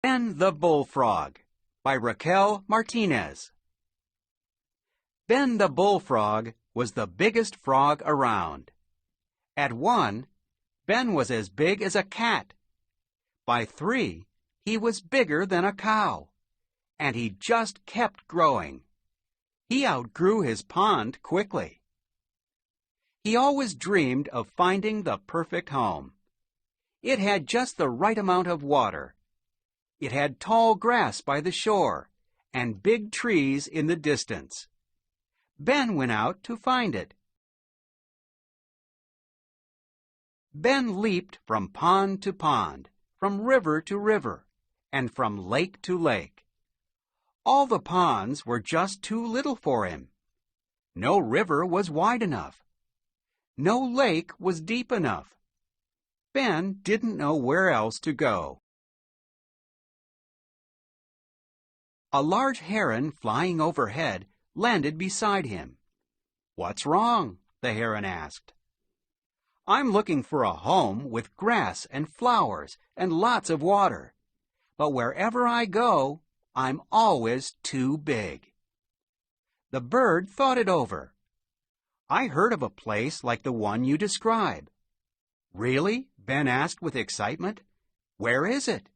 Ben the Bullfrog by Raquel Martinez. Ben the Bullfrog was the biggest frog around. At 1, Ben was as big as a cat. By 3, he was bigger than a cow. And he just kept growing. He outgrew his pond quickly. He always dreamed of finding the perfect home. It had just the right amount of water. It had tall grass by the shore and big trees in the distance. Ben went out to find it. Ben leaped from pond to pond, from river to river, and from lake to lake. All the ponds were just too little for him. No river was wide enough. No lake was deep enough. Ben didn't know where else to go. A large heron flying overhead landed beside him. "What's wrong?" the heron asked. "I'm looking for a home with grass and flowers and lots of water. But wherever I go, I'm always too big." The bird thought it over. "I heard of a place like the one you describe." "Really?" Ben asked with excitement. "Where is it?"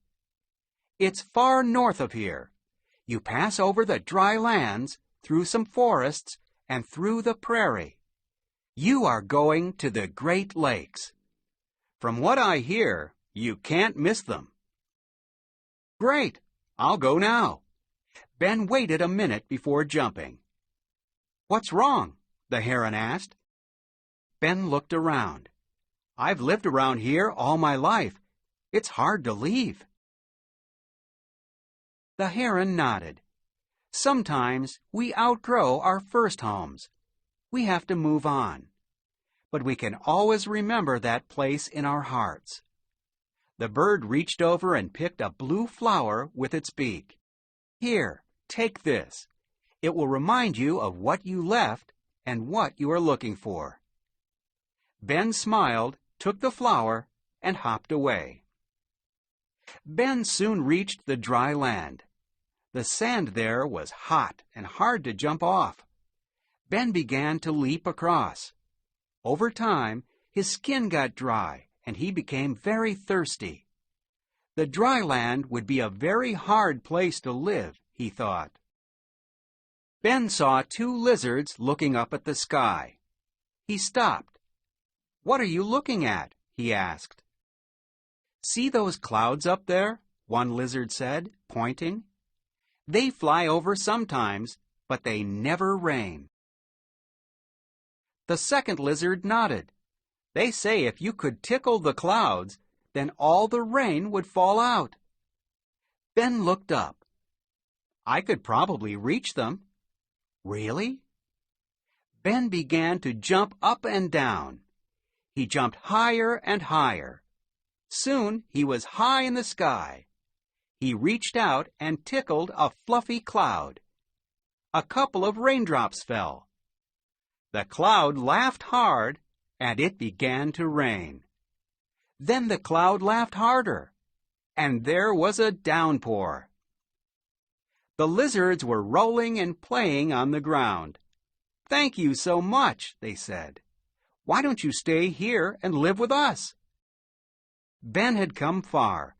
"It's far north of here. You pass over the dry lands, through some forests, and through the prairie. You are going to the Great Lakes. From what I hear, you can't miss them." "Great! I'll go now." Ben waited a minute before jumping. "What's wrong?" the heron asked. Ben looked around. "I've lived around here all my life. It's hard to leave." The heron nodded. "Sometimes we outgrow our first homes. We have to move on. But we can always remember that place in our hearts." The bird reached over and picked a blue flower with its beak. "Here, take this. It will remind you of what you left and what you are looking for." Ben smiled, took the flower, and hopped away. Ben soon reached the dry land. The sand there was hot and hard to jump off. Ben began to leap across. Over time, his skin got dry and he became very thirsty. The dry land would be a very hard place to live, he thought. Ben saw 2 lizards looking up at the sky. He stopped. "What are you looking at?" he asked. "See those clouds up there?" one lizard said, pointing. "They fly over sometimes, but they never rain." The second lizard nodded. "They say if you could tickle the clouds, then all the rain would fall out." Ben looked up. "I could probably reach them." "Really?" Ben began to jump up and down. He jumped higher and higher. Soon he was high in the sky. He reached out and tickled a fluffy cloud. A couple of raindrops fell. The cloud laughed hard, and it began to rain. Then the cloud laughed harder, and there was a downpour. The lizards were rolling and playing on the ground. "Thank you so much," they said. "Why don't you stay here and live with us?" Ben had come far,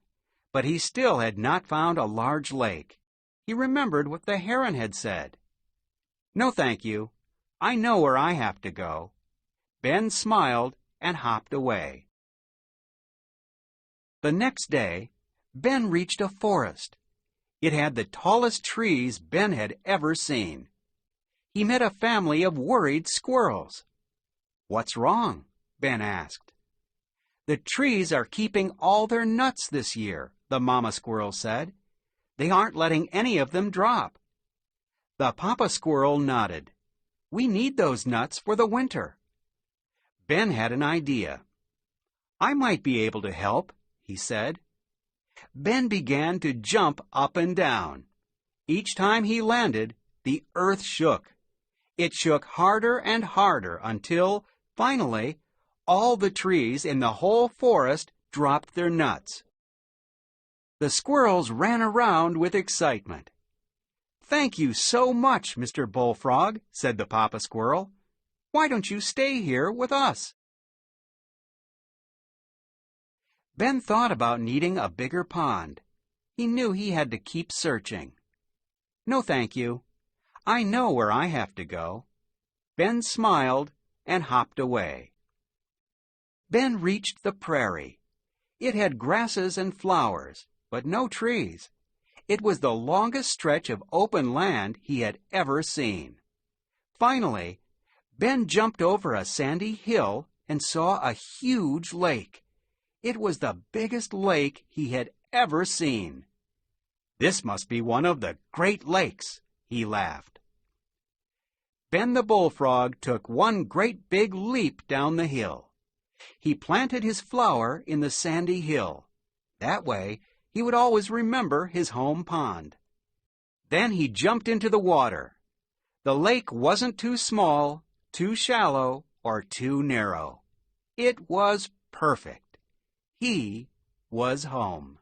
but he still had not found a large lake. He remembered what the heron had said. "No, thank you. I know where I have to go." Ben smiled and hopped away. The next day, Ben reached a forest. It had the tallest trees Ben had ever seen. He met a family of worried squirrels. "What's wrong?" Ben asked. "The trees are keeping all their nuts this year," the mama squirrel said. "They aren't letting any of them drop." The papa squirrel nodded. "We need those nuts for the winter." Ben had an idea. "I might be able to help," he said. Ben began to jump up and down. Each time he landed, the earth shook. It shook harder and harder until, finally, all the trees in the whole forest dropped their nuts. The squirrels ran around with excitement. "Thank you so much, Mr. Bullfrog," said the Papa Squirrel. "Why don't you stay here with us?" Ben thought about needing a bigger pond. He knew he had to keep searching. "No, thank you. I know where I have to go." Ben smiled and hopped away. Ben reached the prairie. It had grasses and flowers, but no trees. It was the longest stretch of open land he had ever seen. Finally, Ben jumped over a sandy hill and saw a huge lake. It was the biggest lake he had ever seen. "This must be one of the Great Lakes," he laughed. Ben the Bullfrog took one great big leap down the hill. He planted his flower in the sandy hill. That way, he would always remember his home pond. Then he jumped into the water. The lake wasn't too small, too shallow, or too narrow. It was perfect. He was home.